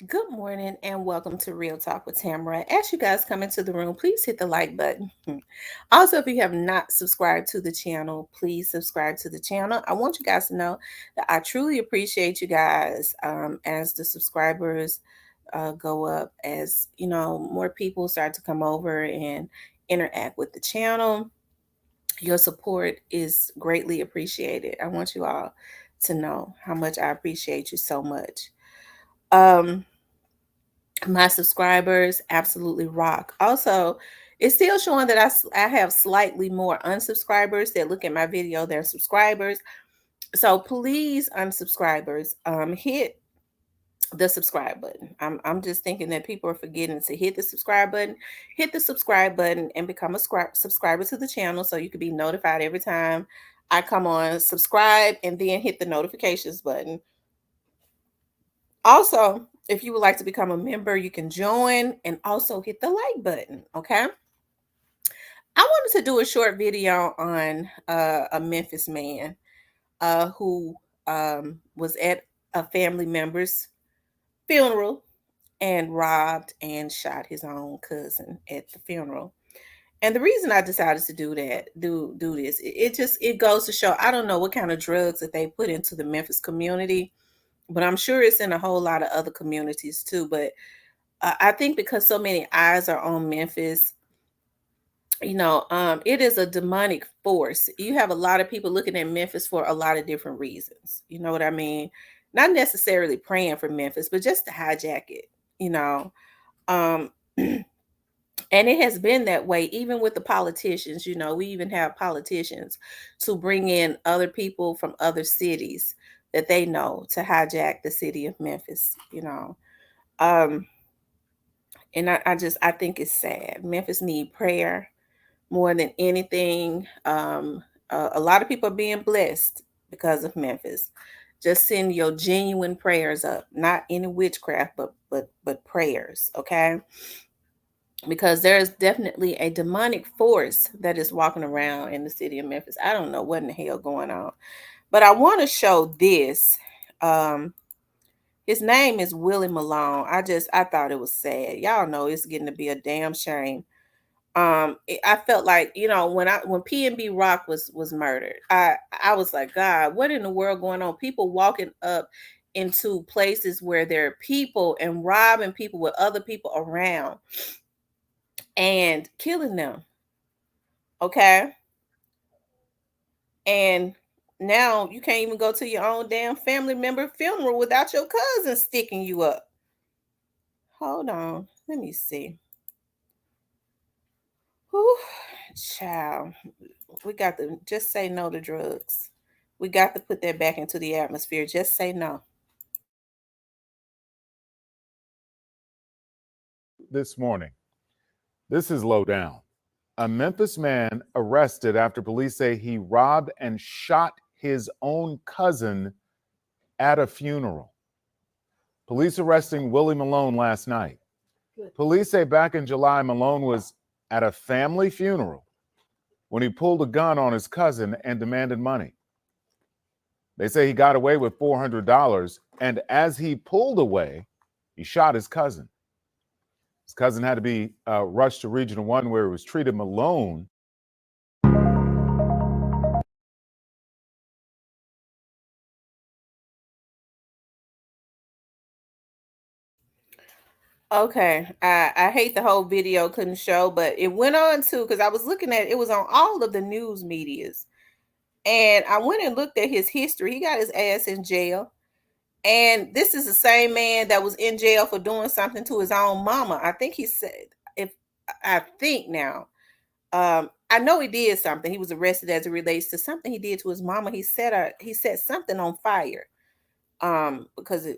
Good morning and welcome to Real Talk with Tamara. As you guys come into the room, please hit the like button. Also, if you have not subscribed to the channel, please subscribe to the channel. I want you guys to know that I truly appreciate you guys as the subscribers go up, as more people start to come over and interact with the channel. Your support is greatly appreciated. I want you all to know how much I appreciate you so much. Um, my subscribers absolutely rock. Also, it's still showing that I have slightly more unsubscribers that look at my video than subscribers. So please, unsubscribers, hit the subscribe button. I'm just thinking that people are forgetting to hit the subscribe button. Hit the subscribe button and become a subscriber to the channel so you can be notified every time I come on. Subscribe and then hit the notifications button. Also, if you would like to become a member, you can join and also hit the like button. Okay. I wanted to do a short video on a Memphis man who was at a family member's funeral and robbed and shot his own cousin at the funeral. And the reason I decided to do this, it goes to show I don't know what kind of drugs that they put into the Memphis community, but I'm sure it's in a whole lot of other communities too. But I think because so many eyes are on Memphis, it is a demonic force. You have a lot of people looking at Memphis for a lot of different reasons. You know what I mean? Not necessarily praying for Memphis, but just to hijack it, you know. Um, and it has been that way even with the politicians. We even have politicians to bring in other people from other cities that they know to hijack the city of Memphis. Um, and I think it's sad. Memphis need prayer more than anything. A lot of people are being blessed because of Memphis. Just send your genuine prayers up, not any witchcraft, but prayers, okay? Because there's definitely a demonic force that is walking around in the city of Memphis. I don't know what in the hell going on, but I want to show this. Um, his name is Willie Malone. I thought it was sad. Y'all know it's getting to be a damn shame. I felt like, when PNB Rock was murdered, I was like, God, what in the world going on? People walking up into places where there are people and robbing people with other people around and killing them. Okay. And now you can't even go to your own damn family member funeral without your cousin sticking you up. Hold on, let me see. Whew, child, we got to just say no to drugs. We got to put that back into the atmosphere. Just say no. This morning. This is low down. A Memphis man arrested after police say he robbed and shot his own cousin at a funeral. Police arresting Willie Malone last night. Police say back in July, Malone was at a family funeral when he pulled a gun on his cousin and demanded money. They say he got away with $400, and as he pulled away, he shot his cousin. His cousin had to be rushed to Regional 1 where he was treated. Malone Okay, I hate the whole video couldn't show, but it went on too because I was looking at it was on all of the news medias, and I went and looked at his history. He got his ass in jail, and this is the same man that was in jail for doing something to his own mama. I think he said, if I think now, I know he did something. He was arrested as it relates to something he did to his mama. He set something on fire, because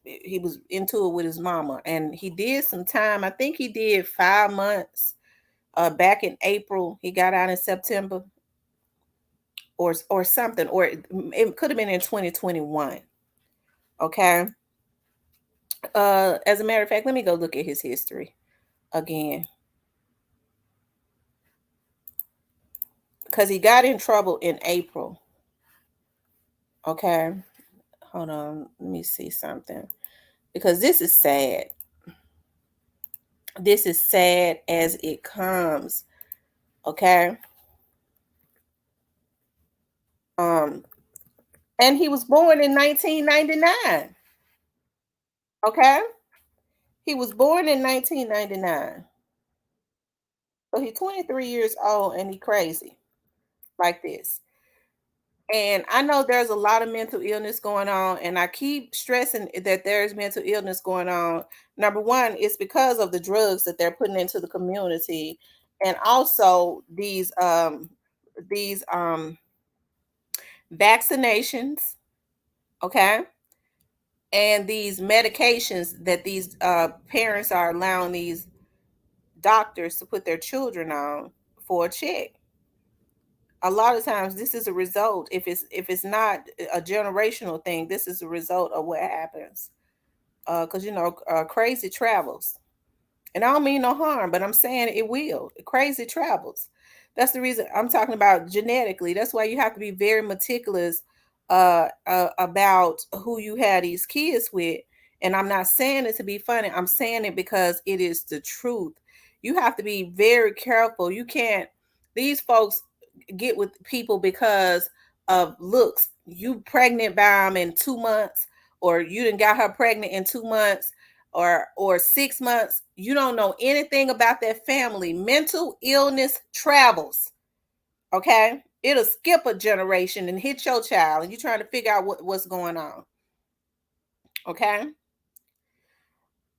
he was into it with his mama, and he did some time. I think he did 5 months. Back in April, he got out in September, or something, or it could have been in 2021. Okay. As a matter of fact, let me go look at his history again, because he got in trouble in April. Okay, hold on, let me see something. because this is sad. This is sad as it comes. Okay. Um, and he was born in 1999. Okay. He was born in 1999. So he's 23 years old and he crazy like this. And I know there's a lot of mental illness going on, and I keep stressing that there's mental illness going on. Number one, it's because of the drugs that they're putting into the community, and also these vaccinations, okay, and these medications that these parents are allowing these doctors to put their children on for a check. A lot of times this is a result, if it's not a generational thing, this is a result of what happens, because crazy travels. And I don't mean no harm, but I'm saying it will. Crazy travels. That's the reason I'm talking about genetically. That's why you have to be very meticulous about who you have these kids with. And I'm not saying it to be funny. I'm saying it because it is the truth. You have to be very careful. You can't. These folks get with people because of looks. You pregnant by them in 2 months, or you didn't got her pregnant in 2 months, or 6 months. You don't know anything about that family. Mental illness travels. Okay, it'll skip a generation and hit your child, and you're trying to figure out what's going on. Okay.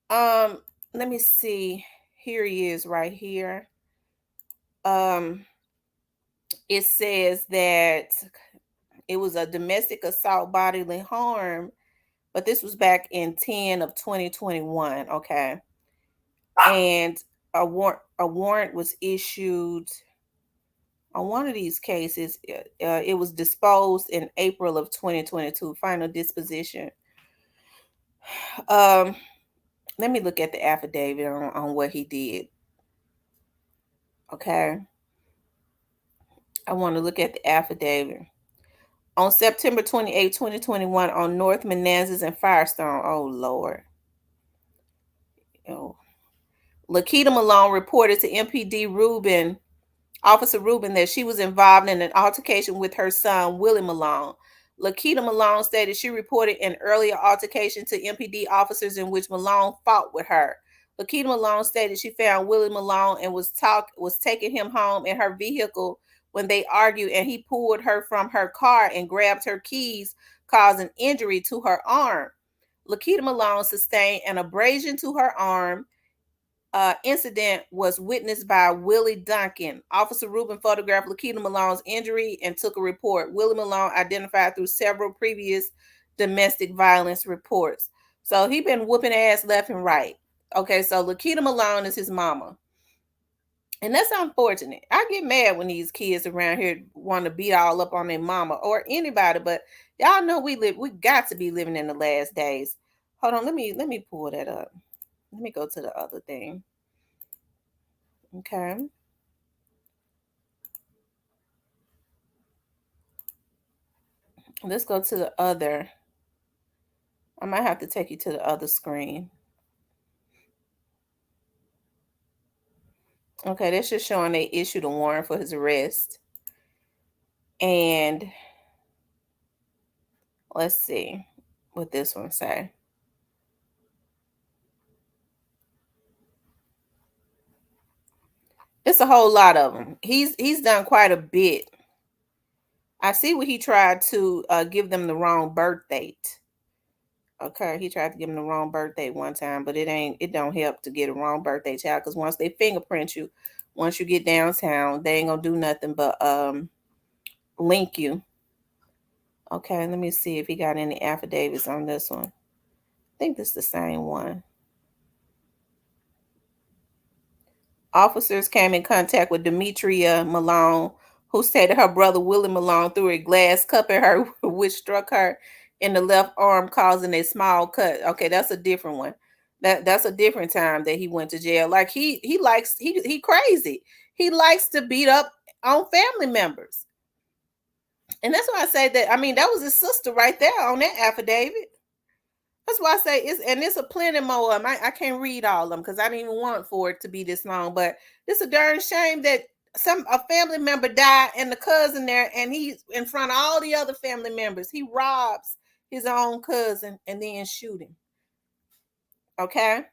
Um, let me see. Here he is right here. Um, it says that it was a domestic assault bodily harm, but this was back in 10 of 2021. Okay. And a warrant was issued on one of these cases. It was disposed in April of 2022. Final disposition. Um, let me look at the affidavit on what he did. Okay. I want to look at the affidavit. On September 28, 2021, on North Manassas and Firestone. Oh, Lord. Oh. Lakita Malone reported to MPD Officer Rubin, that she was involved in an altercation with her son, Willie Malone. Lakita Malone stated she reported an earlier altercation to MPD officers in which Malone fought with her. Lakita Malone stated she found Willie Malone and was taking him home in her vehicle when they argued, and he pulled her from her car and grabbed her keys, causing injury to her arm. Lakita Malone sustained an abrasion to her arm. Incident was witnessed by Willie Duncan. Officer Rubin photographed Lakita Malone's injury and took a report. Willie Malone identified through several previous domestic violence reports. So he been whooping ass left and right. Okay, so Lakita Malone is his mama. And that's unfortunate. I get mad when these kids around here want to beat all up on their mama or anybody, but y'all know we got to be living in the last days. Hold on, let me pull that up. Let me go to the other thing. Okay. Let's go to the other. I might have to take you to the other screen. Okay, that's just showing they issued a warrant for his arrest. And let's see what this one say. It's a whole lot of them. He's done quite a bit. I see what he tried to give them the wrong birth date. Okay, he tried to give them the wrong birthday one time, but it don't help to get a wrong birthday child, because once they fingerprint you, once you get downtown, they ain't gonna do nothing but link you. Okay, let me see if he got any affidavits on this one. I think this is the same one. Officers came in contact with Demetria Malone, who stated her brother Willie Malone threw a glass cup at her, which struck her in the left arm, causing a small cut. Okay, that's a different one. That's a different time that he went to jail. Like he crazy. He likes to beat up on family members. And that's why I say that. I mean, that was his sister right there on that affidavit. That's why I say it's a plenty more of them. I can't read all of them because I didn't even want for it to be this long. But it's a darn shame that a family member died and the cousin there, and he's in front of all the other family members. He robs his own cousin and then shoot him. Okay.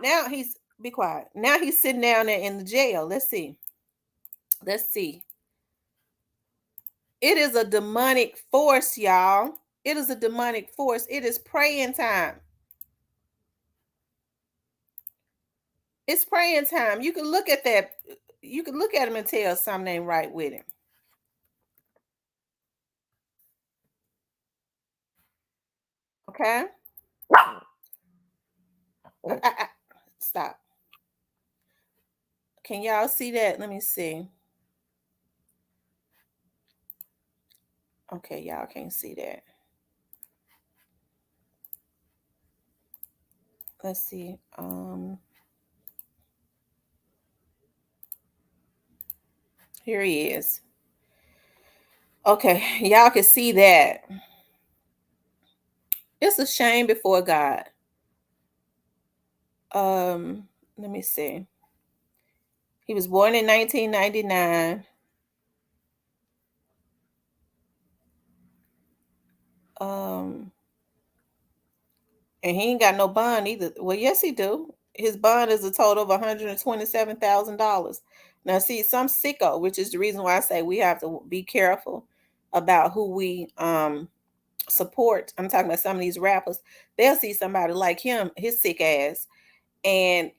Now he's be quiet. Now he's sitting down there in the jail. Let's see. Let's see. It is a demonic force, y'all. It is a demonic force. It is praying time. It's praying time. You can look at that. You can look at him and tell something ain't right with him. Okay? Stop. Can y'all see that? Let me see. Okay, y'all can't see that. Let's see. Here he is. Okay, y'all can see that. It's a shame before God. Let me see. He was born in 1999. And he ain't got no bond either. Well, yes, he do. His bond is a total of $127,000. Now, see, some sicko, which is the reason why I say we have to be careful about who we support. I'm talking about some of these rappers. They'll see somebody like him, his sick ass, and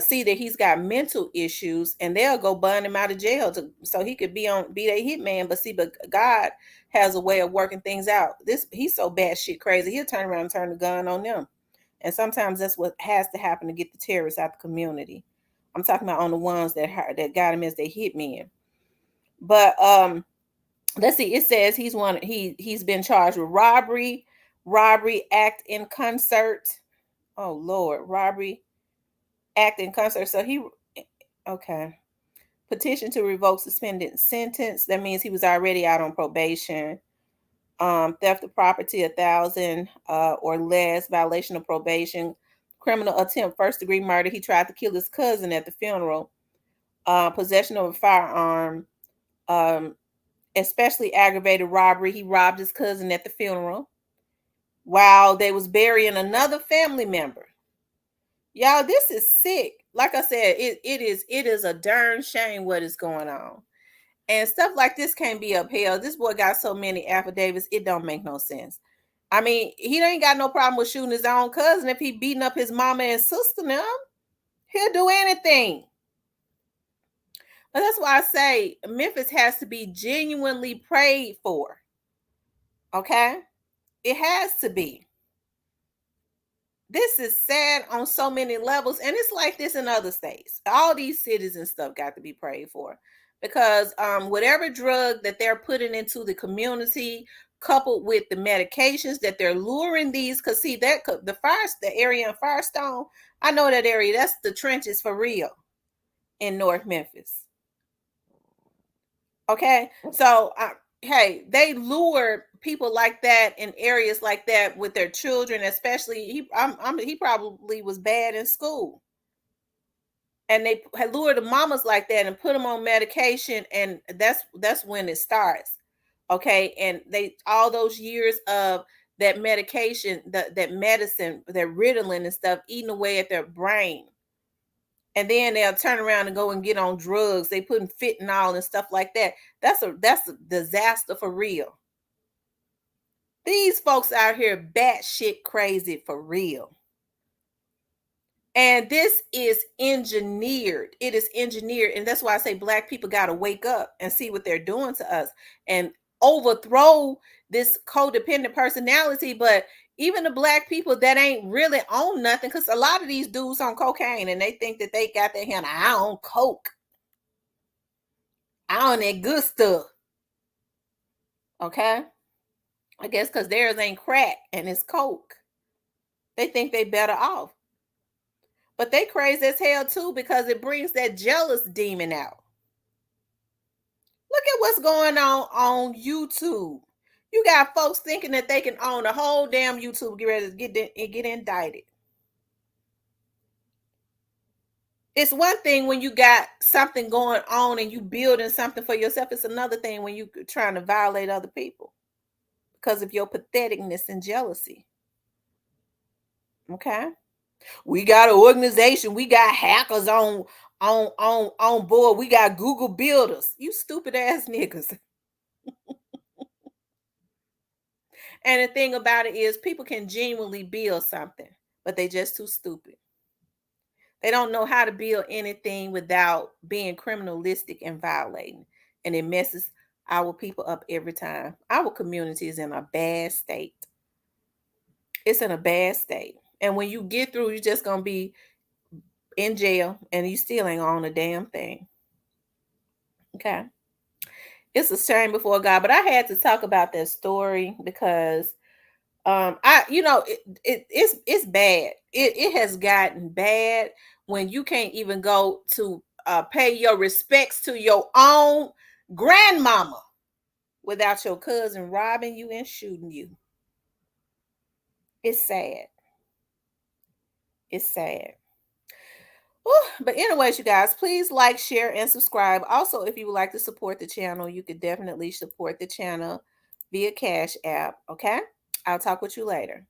see that he's got mental issues, and they'll go bund him out of jail so he could be their hitman. But God has a way of working things out. He's so bad shit crazy. He'll turn around and turn the gun on them, and sometimes that's what has to happen to get the terrorists out the community. I'm talking about on the ones that got him as their hitman. But let's see. It says he's been charged with robbery, act in concert. Oh Lord, robbery, act in concert. So okay. Petition to revoke suspended sentence. That means he was already out on probation. Theft of property, 1,000 or less. Violation of probation. Criminal attempt, first degree murder. He tried to kill his cousin at the funeral. Possession of a firearm. Especially aggravated robbery. He robbed his cousin at the funeral while they was burying another family member. Y'all, this is sick. Like I said, it is a darn shame what is going on. And stuff like this can't be upheld. This boy got so many affidavits, it don't make no sense. I mean, he ain't got no problem with shooting his own cousin. If he beating up his mama and sister now, he'll do anything. But that's why I say Memphis has to be genuinely prayed for. Okay? It has to be. This is sad on so many levels, and it's like this in other states. All these cities and stuff got to be prayed for, because whatever drug that they're putting into the community, coupled with the medications that they're luring these, because see that the area in Firestone, I know that area. That's the trenches for real in North Memphis. Okay, so hey, they lure people like that in areas like that with their children, especially he probably was bad in school, and they lure the mamas like that and put them on medication, and that's when it starts. Okay, and they all those years of that medication, that medicine, that Ritalin and stuff, eating away at their brain. And then they'll turn around and go and get on drugs. They putting fentanyl and stuff like that. That's a disaster for real. These folks out here batshit crazy for real. And this is engineered. It is engineered. And that's why I say black people got to wake up and see what they're doing to us and overthrow this codependent personality. But even the black people that ain't really on nothing, because a lot of these dudes on cocaine and they think that they got their hand. I on coke. I on that good stuff. Okay? I guess because theirs ain't crack and it's coke. They think they better off. But they crazy as hell too, because it brings that jealous demon out. Look at what's going on YouTube. You got folks thinking that they can own a whole damn YouTube, get ready to get indicted. It's one thing when you got something going on and you building something for yourself. It's another thing when you trying to violate other people because of your patheticness and jealousy. Okay, we got an organization. We got hackers on board. We got Google builders. You stupid ass niggas. And the thing about it is, people can genuinely build something, but they just too stupid. They don't know how to build anything without being criminalistic and violating. And it messes our people up every time. Our community is in a bad state. It's in a bad state. And when you get through, you're just going to be in jail and you still ain't on a damn thing. Okay. It's a shame before God, but I had to talk about that story because it's bad. It has gotten bad when you can't even go to pay your respects to your own grandmama without your cousin robbing you and shooting you. It's sad. It's sad. Ooh, but anyways, you guys, please like, share, and subscribe. Also, if you would like to support the channel, you could definitely support the channel via Cash App. Okay, I'll talk with you later.